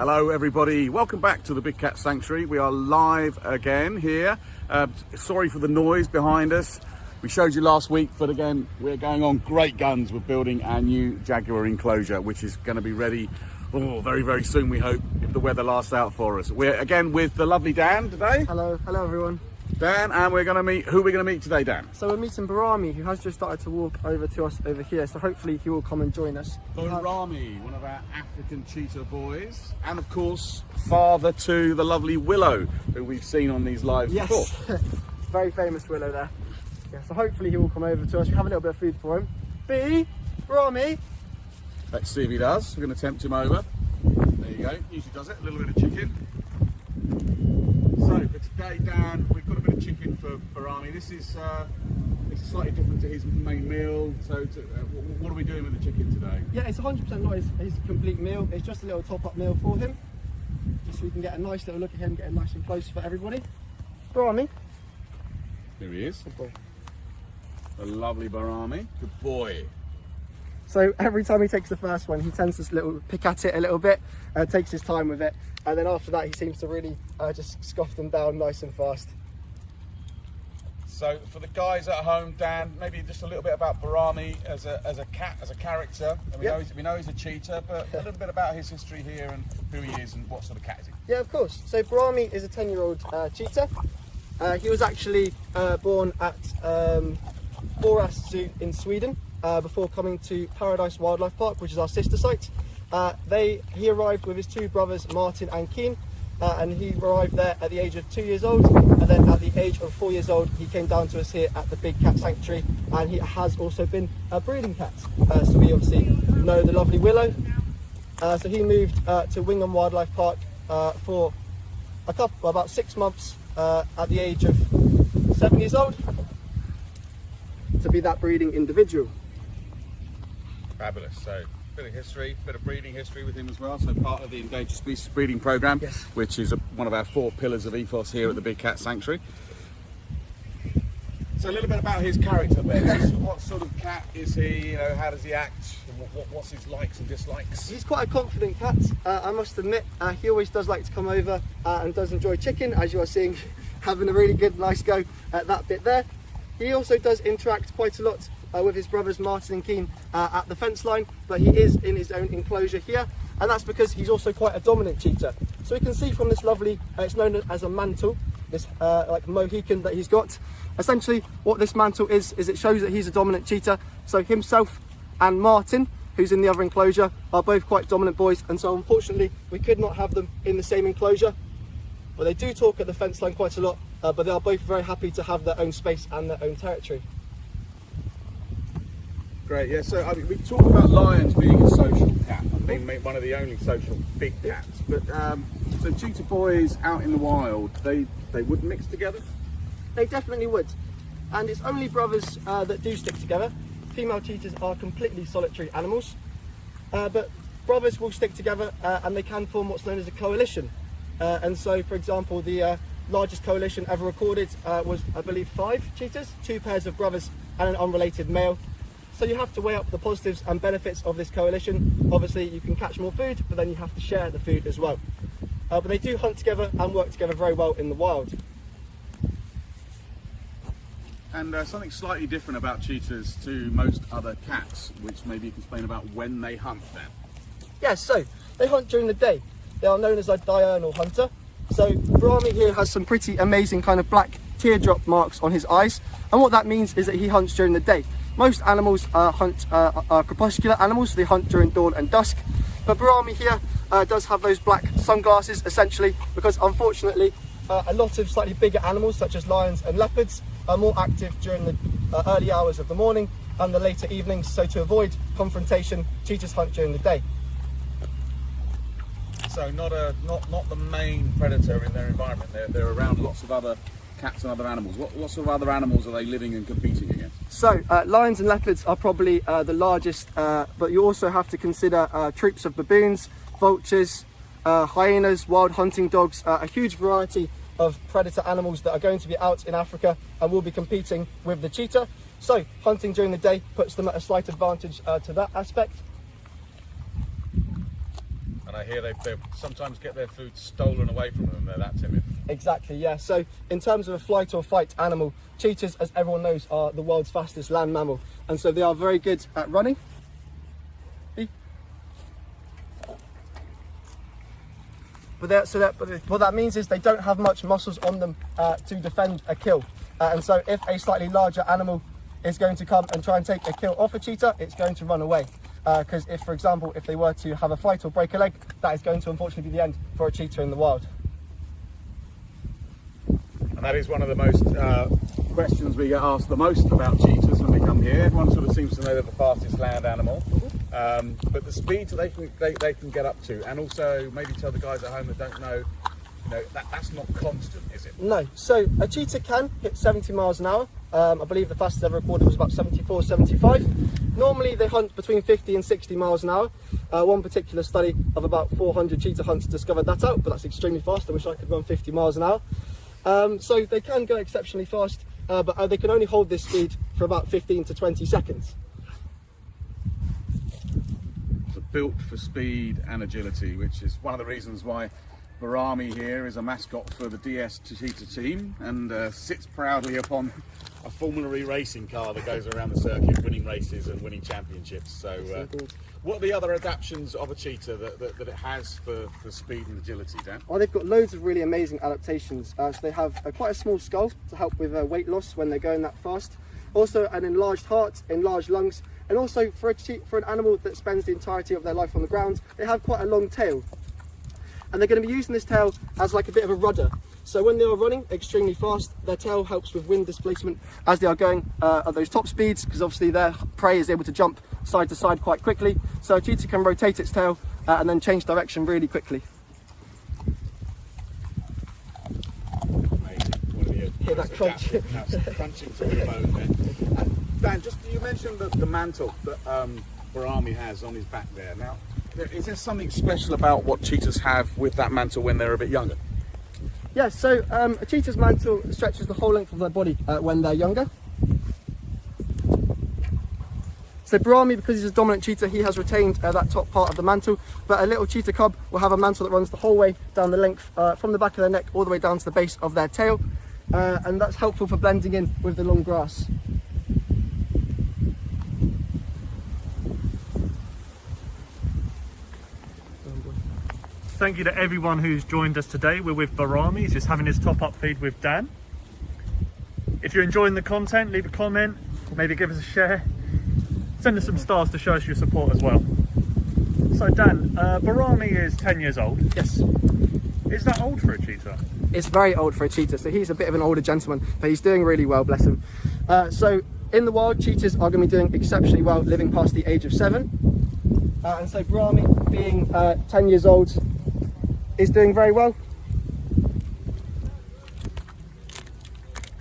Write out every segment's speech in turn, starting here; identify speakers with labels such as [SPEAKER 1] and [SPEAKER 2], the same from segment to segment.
[SPEAKER 1] Hello everybody, welcome back to the Big Cat Sanctuary. We are live again here. Sorry for the noise behind us. We showed you last week, but again, we're going on great guns. We're building our new Jaguar enclosure, which is going to be ready very, very soon, we hope, if the weather lasts out for us. We're again with the lovely Dan today.
[SPEAKER 2] Hello everyone.
[SPEAKER 1] Dan, and we're going to meet, who are we going to meet today, Dan?
[SPEAKER 2] So we're meeting Barami, who has just started to walk over to us over here, so hopefully he will come and join us.
[SPEAKER 1] Barami, one of our African cheetah boys, and of course, father to the lovely Willow, who we've seen on these lives before.
[SPEAKER 2] Yes, very famous Willow there. Yeah, so hopefully he will come over to us. We have a little bit of food for him. Barami.
[SPEAKER 1] Let's see if he does. We're going to tempt him over. There you go, usually does it, a little bit of chicken. So for today, Dan, we've got a bit of chicken for Barami. This is slightly different to his main meal. So what are we doing with the chicken today?
[SPEAKER 2] Yeah, it's 100% not his complete meal. It's just a little top-up meal for him, just so we can get a nice little look at him, get him nice and close for everybody. Barami.
[SPEAKER 1] Here he is.
[SPEAKER 2] Good boy.
[SPEAKER 1] The lovely Barami. Good boy.
[SPEAKER 2] So every time he takes the first one, he tends to pick at it a little bit, takes his time with it, and then after that he seems to really just scoff them down nice and fast.
[SPEAKER 1] So for the guys at home, Dan, maybe just a little bit about Barami as a cat, as a character. And we know he's a cheetah, but a little bit about his history here and who he is and what sort of cat is he?
[SPEAKER 2] Yeah, of course. So Barami is a 10-year-old cheetah. He was actually born at Borås Zoo in Sweden before coming to Paradise Wildlife Park, which is our sister site. He arrived with his two brothers, Martin and Keen, and he arrived there at the age of 2 years old, and then at the age of 4 years old he came down to us here at the Big Cat Sanctuary, and he has also been a breeding cat. So we obviously know the lovely Willow. So he moved to Wingham Wildlife Park for about 6 months at the age of 7 years old to be that breeding individual.
[SPEAKER 1] Fabulous. So bit of history, bit of breeding history with him as well. So part of the Endangered Species Breeding Programme,
[SPEAKER 2] yes,
[SPEAKER 1] which is one of our 4 pillars of ethos here at the Big Cat Sanctuary. So a little bit about his character, Ben. What sort of cat is he? You know, how does he act? What's his likes and dislikes?
[SPEAKER 2] He's quite a confident cat, I must admit. He always does like to come over and does enjoy chicken, as you are seeing, having a really good, nice go at that bit there. He also does interact quite a lot with his brothers Martin and Keen at the fence line, but he is in his own enclosure here, and that's because he's also quite a dominant cheetah. So we can see from this lovely, it's known as a mantle, this like Mohican that he's got. Essentially what this mantle is it shows that he's a dominant cheetah. So himself and Martin, who's in the other enclosure, are both quite dominant boys, and so unfortunately we could not have them in the same enclosure. But they do talk at the fence line quite a lot, but they are both very happy to have their own space and their own territory.
[SPEAKER 1] Great, yeah, so I mean, we talk about lions being a social cat, I think one of the only social big cats, but so cheetah boys out in the wild, they would mix together?
[SPEAKER 2] They definitely would, and it's only brothers that do stick together. Female cheetahs are completely solitary animals, but brothers will stick together and they can form what's known as a coalition. And so, for example, the largest coalition ever recorded was, I believe, 5 cheetahs, 2 pairs of brothers and an unrelated male. So you have to weigh up the positives and benefits of this coalition. Obviously you can catch more food, but then you have to share the food as well. But they do hunt together and work together very well in the wild.
[SPEAKER 1] And something slightly different about cheetahs to most other cats, which maybe you can explain about when they hunt then.
[SPEAKER 2] Yes, so they hunt during the day. They are known as a diurnal hunter. So Barami here has some pretty amazing kind of black teardrop marks on his eyes, and what that means is that he hunts during the day. Most animals are crepuscular animals, so they hunt during dawn and dusk, but Barami here does have those black sunglasses, essentially because unfortunately a lot of slightly bigger animals such as lions and leopards are more active during the early hours of the morning and the later evenings, so to avoid confrontation, cheetahs hunt during the day.
[SPEAKER 1] So not the main predator in their environment, they're around lots of other cats and other animals. What sort of other animals are they living and competing against?
[SPEAKER 2] So lions and leopards are probably the largest, but you also have to consider troops of baboons, vultures, hyenas, wild hunting dogs, a huge variety of predator animals that are going to be out in Africa and will be competing with the cheetah. So hunting during the day puts them at a slight advantage to that aspect.
[SPEAKER 1] And I hear they sometimes get their food stolen away from them. They're that timid.
[SPEAKER 2] Exactly, yeah. So in terms of a flight or fight animal, cheetahs, as everyone knows, are the world's fastest land mammal. And so they are very good at running. But what that means is they don't have much muscles on them to defend a kill. And so if a slightly larger animal is going to come and try and take a kill off a cheetah, it's going to run away. Because if, for example, if they were to have a fight or break a leg, that is going to unfortunately be the end for a cheetah in the wild.
[SPEAKER 1] And that is one of the most questions we get asked the most about cheetahs when they come here. Everyone sort of seems to know they're the fastest land animal. But the speeds that they can get up to, and also maybe tell the guys at home that don't know, that's not constant, is it?
[SPEAKER 2] No. So a cheetah can hit 70 miles an hour. I believe the fastest ever recorded was about 74, 75. Normally they hunt between 50 and 60 miles an hour. One particular study of about 400 cheetah hunts discovered that out, but that's extremely fast. I wish I could run 50 miles an hour. So they can go exceptionally fast, but they can only hold this speed for about 15 to 20 seconds.
[SPEAKER 1] So built for speed and agility, which is one of the reasons why Barami here is a mascot for the DS Cheetah team, and sits proudly upon a formulary racing car that goes around the circuit winning races and winning championships. So what are the other adaptations of a cheetah that it has for speed and agility, Dan?
[SPEAKER 2] Oh, they've got loads of really amazing adaptations. So they have quite a small skull to help with weight loss when they're going that fast. Also an enlarged heart, enlarged lungs, and also for an animal that spends the entirety of their life on the ground, they have quite a long tail. And they're going to be using this tail as like a bit of a rudder. So when they are running extremely fast, their tail helps with wind displacement as they are going at those top speeds, because obviously their prey is able to jump side to side quite quickly. So a cheetah can rotate its tail and then change direction really quickly.
[SPEAKER 1] Amazing.
[SPEAKER 2] Hear that crunch?
[SPEAKER 1] Crunching through the bone there. Dan, just you mentioned the mantle that Barami has on his back there. Now, is there something special about what cheetahs have with that mantle when they're a bit younger?
[SPEAKER 2] Yeah, so a cheetah's mantle stretches the whole length of their body when they're younger. So Barami, because he's a dominant cheetah, he has retained that top part of the mantle, but a little cheetah cub will have a mantle that runs the whole way down the length from the back of their neck all the way down to the base of their tail, and that's helpful for blending in with the long grass.
[SPEAKER 3] Thank you to everyone who's joined us today. We're with Barami, he's just having his top-up feed with Dan. If you're enjoying the content, leave a comment, maybe give us a share. Send us some stars to show us your support as well. So Dan, Barami is 10 years old.
[SPEAKER 2] Yes.
[SPEAKER 3] Is that old for a cheetah?
[SPEAKER 2] It's very old for a cheetah, so he's a bit of an older gentleman, but he's doing really well, bless him. So in the wild, cheetahs are going to be doing exceptionally well, living past the age of 7. And so Barami, being 10 years old, is doing very well.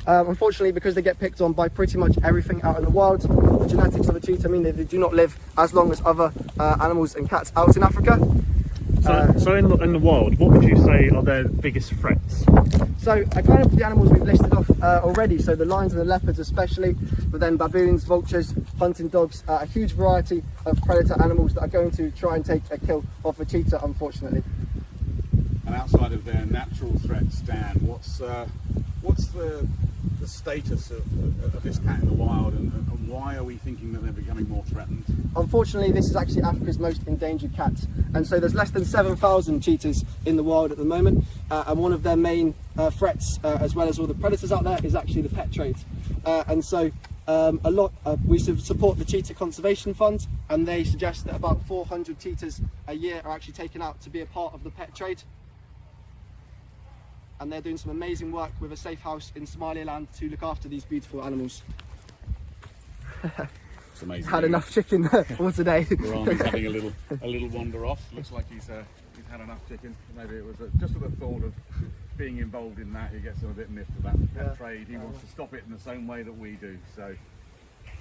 [SPEAKER 2] Unfortunately, because they get picked on by pretty much everything out in the wild, the genetics of a cheetah mean that they do not live as long as other animals and cats out in Africa.
[SPEAKER 3] So in the wild, what would you say are their biggest threats?
[SPEAKER 2] So kind of the animals we've listed off already, so the lions and the leopards especially, but then baboons, vultures, hunting dogs, a huge variety of predator animals that are going to try and take a kill off a cheetah, unfortunately.
[SPEAKER 1] And outside of their natural threats, Dan, what's the status of this cat in the wild, and why are we thinking that they're becoming more threatened?
[SPEAKER 2] Unfortunately, this is actually Africa's most endangered cat, and so there's less than 7,000 cheetahs in the wild at the moment, and one of their main threats, as well as all the predators out there, is actually the pet trade. And so we support the Cheetah Conservation Fund, and they suggest that about 400 cheetahs a year are actually taken out to be a part of the pet trade. And they're doing some amazing work with a safe house in Somaliland to look after these beautiful animals.
[SPEAKER 1] It's amazing.
[SPEAKER 2] Had enough chicken for today.
[SPEAKER 1] Barami's having a little wander off. Looks like he's had enough chicken. Maybe it was just at the thought of being involved in that, he gets a bit miffed about the pet trade. He wants to stop it in the same way that we do. So,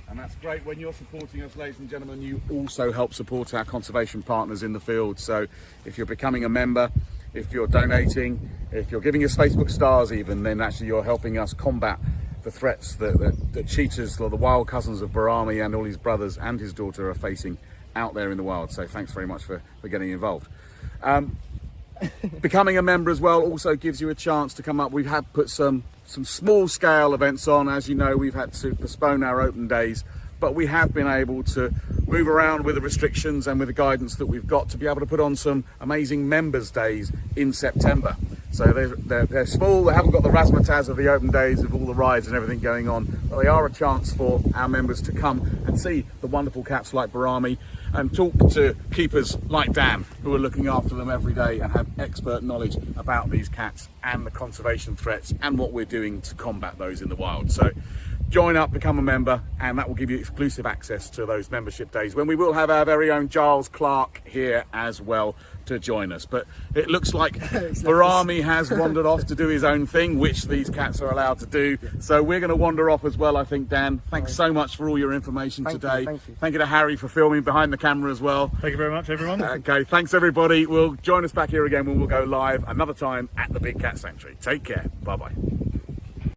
[SPEAKER 1] and that's great. When you're supporting us, ladies and gentlemen, you also help support our conservation partners in the field. So if you're becoming a member, if you're donating, if you're giving us Facebook stars even, then actually you're helping us combat the threats that cheetahs, or the wild cousins of Barami and all his brothers and his daughter are facing out there in the wild. So thanks very much for getting involved. Becoming a member as well also gives you a chance to come up. We have put some small scale events on. As you know, we've had to postpone our open days, but we have been able to move around with the restrictions and with the guidance that we've got to be able to put on some amazing members days in September. So they're small, they haven't got the razzmatazz of the open days with all the rides and everything going on, but they are a chance for our members to come and see the wonderful cats like Barami and talk to keepers like Dan, who are looking after them every day and have expert knowledge about these cats and the conservation threats and what we're doing to combat those in the wild. So join up, become a member, and that will give you exclusive access to those membership days when we will have our very own Giles Clark here as well to join us. But it looks like Barami has wandered off to do his own thing, which these cats are allowed to do. So we're going to wander off as well, I think. Dan, thanks so much for all your information today. Thank you to Harry for filming behind the camera as well.
[SPEAKER 3] Thank you very much, everyone.
[SPEAKER 1] Okay, thanks everybody. We'll join us back here again when we'll go live another time at the Big Cat Sanctuary. Take care. Bye-bye.